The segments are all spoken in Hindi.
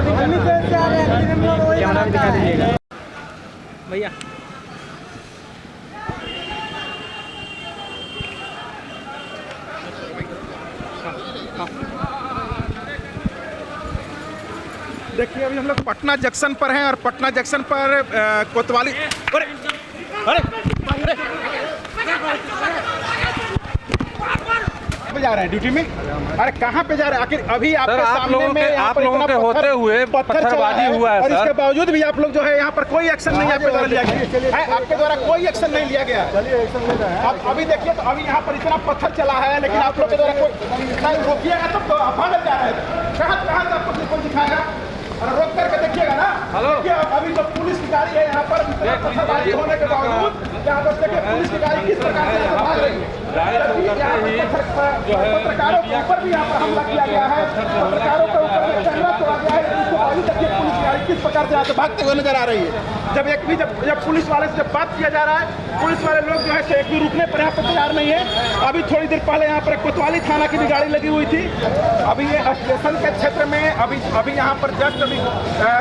कैमरा भी दिखा दीजिएगा भैया। देखिए अभी हम लोग पटना जंक्शन पर हैं और पटना जंक्शन पर कोतवाली अरे अरे पे जा रहे हैं ड्यूटी में। अरे कहाँ पे जा रहे हैं आखिर? अभी आपके सामने में आप लोगों के होते हुए पत्थरबाजी हुआ है और इसके बावजूद भी आप लोग जो है यहाँ पर कोई एक्शन नहीं आपके द्वारा लिया गया है। आपके द्वारा कोई एक्शन नहीं लिया गया। चलिए एक्शन लेना है। अब अभी देखिए तो अभी यहाँ पर इतना पत्थर चला है लेकिन आप लोग के द्वारा कोई रोकिएगा तब तो भागल जा रहे हैं। कहाँ से आपको कोई दिखाएगा? और रोक करके देखिएगा ना। देखिए अभी जो पुलिस की गाड़ी है यहाँ पर पत्थरबाजी होने के बावजूद यहाँ पर देखिए पुलिस की गाड़ी किस प्रकार से भाग रही है। पत्रकारों के ऊपर भी यहाँ पर हमला किया गया है। पत्रकारों के ऊपर कैमरा तोड़ा गया है। इसके बावजूद देखिए पुलिस की गाड़ी किस प्रकार से यहाँ से भागते हुए नजर आ रही है। जब पुलिस वाले से जब बात किया जा रहा है, पुलिस वाले लोग जो है एक भी रुकने पर यहाँ पर तैयार नहीं है। अभी थोड़ी देर पहले यहाँ पर कोतवाली थाना की भी गाड़ी लगी हुई थी। अभी ये स्टेशन के क्षेत्र में अभी यहाँ पर जस्ट अभी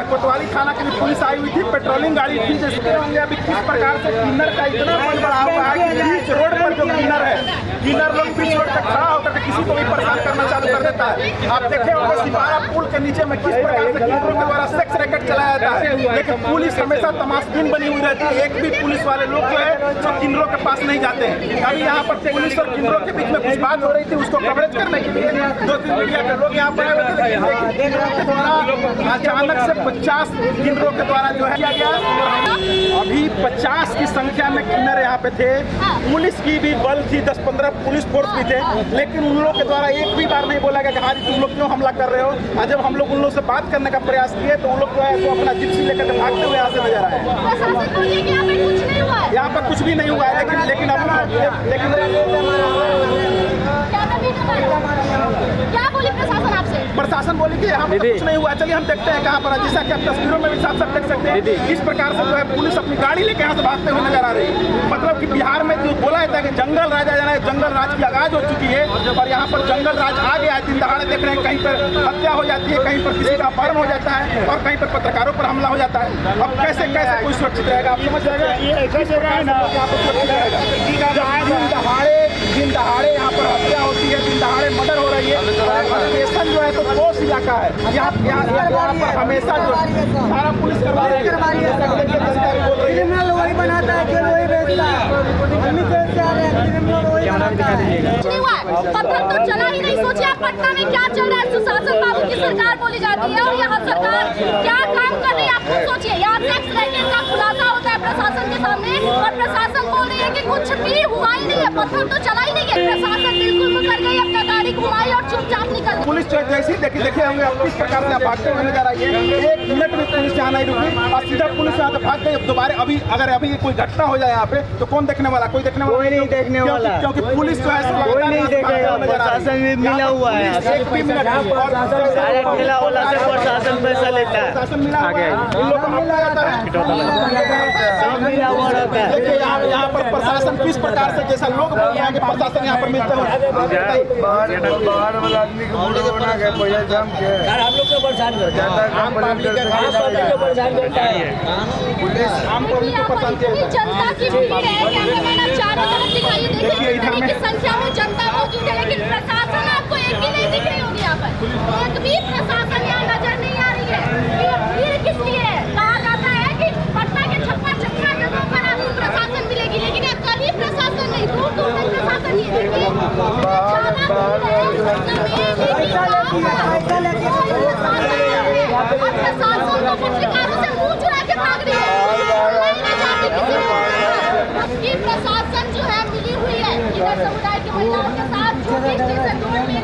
कोतवाली थाना की भी पुलिस आई हुई थी। पेट्रोलिंग गाड़ी थी जिसके होंगे अभी किस प्रकार से किन्नर का इतना मन बढ़ा हुआ है कि बीच रोड पर जो किन्नर है, किन्नर लोग बीच रोड पर खड़ा होकर किसी को भी परेशान करना चालू कर देता है। आप देखे होंगे सिपारा पुल के नीचे में किस प्रकार से किन्नरों के द्वारा सेक्स रैकेट चलाया जाता है, लेकिन पुलिस हमेशा तमाशबीन बनी हुई रहती है। एक भी पुलिस वाले लोग जो है जो किन्नरों के पास नहीं जाते हैं। अभी यहाँ पर पुलिस और किन्नरों के बीच में कुछ बात हो रही थी, उसको कवरेज करने के लिए 2-3 मीडिया के लोग यहाँ पर आए हुए थे। किन्नरों के द्वारा अचानक से 50 किन्नरों के द्वारा जो है किया गया। अभी 50 की संख्या में किन्नर यहाँ पे थे। पुलिस की भी बल थी, 10-15 पुलिस फोर्स भी थे, लेकिन उन लोगों के द्वारा एक भी बार नहीं बोला गया कि हाँ तुम लोग क्यों हमला कर रहे हो। और जब हम लोग उन लोगों से बात करने का प्रयास किए तो उन लोग जो है तो अपना जिप्सी लेकर के भागते हुए यहाँ से नजर आए। यहाँ पर कुछ भी नहीं हुआ है, लेकिन अपना क्या बोली प्रशासन आपसे? प्रशासन बोली कि यहाँ पर कुछ नहीं हुआ। चलिए हम देखते हैं कहाँ पर है। जैसा कि आप तस्वीरों में भी साफ साफ देख सकते हैं किस प्रकार से जो है पुलिस अपनी गाड़ी लेके यहाँ से भागते हुए नजर आ रही है। मतलब कि बिहार में जो बोला जाता है कि जंगल राजा जाना है, जंगल राज की आगाज हो चुकी है और यहाँ पर जंगल राज आ गया है। दिन दहाड़े देख रहे हैं कहीं पर हत्या हो जाती है, कहीं पर किसी का अपहरण हो जाता है और कहीं पर पत्रकारों पर हमला हो जाता है। अब कैसे कैसे कोई सुरक्षित रहेगा? आप समझ रहे दिन दहाड़े यहाँ पर हत्या होती है, दिन दहाड़े मर्डर हो रही है। स्टेशन जो है तो ठोस इलाका है। यहाँ पर हमेशा जो सारा पुलिस करवा रही पत्थर तो चला ही नहीं। सोचिए आप पटना में क्या चल रहा है। सुशासन बाबू की सरकार बोली जाती है और यहाँ सरकार क्या काम कर रही है आप खुद सोचिए। यहाँ सेक्स रैकेट का खुलासा होता है प्रशासन के सामने और प्रशासन बोल रही है कि कुछ भी हुआ ही नहीं है, पत्थर तो चला ही नहीं है। प्रशासन बिल्कुल मुकर गई, अपना गाड़ी घुमाई और चुपचाप निकल गई। पुलिस जैसे देखे होंगे आप किस प्रकार से भागते हुए नजर आई है। 1 मिनट में पुलिस यहाँ नहीं रुकी और सीधा पुलिस यहाँ से भाग गई। दोबारा अभी कोई घटना हो जाए यहाँ पे तो कौन देखने वाला? कोई नहीं देखने वाला, क्योंकि पुलिस जो है प्रशासन भी मिला हुआ है। एक भी मिनट ठेला वाला से प्रशासन पैसा लेता है। प्रशासन मिला हुआ है, इन लोगों को हमला होता है। मिला हुआ रहता है। देखिए यहाँ पर प्रशासन किस प्रकार से जैसा लोग बोल रहे हैं कि प्रशासन यहाँ पर मिलते हैं। बाहर वाला आदमी को मुंडो बना के पैसा जम के हम लोग को परेशान करता है। आम पब्लिक को परेशान करता है। पुलिस आम पब्लिक को परेशान किया जाता है। जनता की भीड़ है, कैमरामैन चारों तरफ दिखाई देखिए इतनी संख्या में जनता मौजूद है, लेकिन प्रशासन आपको एक भी नहीं दिख रही होगी। यहाँ पर एक भी प्रशासन यहाँ नजर नहीं आ रही है। भीड़ किस लिए है? कहा जाता है कि पटना के छप्पा जगहों पर आपको प्रशासन मिलेगी, लेकिन कभी प्रशासन नहीं, दूर दूर तक प्रशासन नहीं है। प्रशासन को पत्रकारों से मुंह चुरा के भाग रही है। प्रशासन जो है मिली हुई है इधर समुदाय की महिलाओं के साथ जो स्टेशन रोड में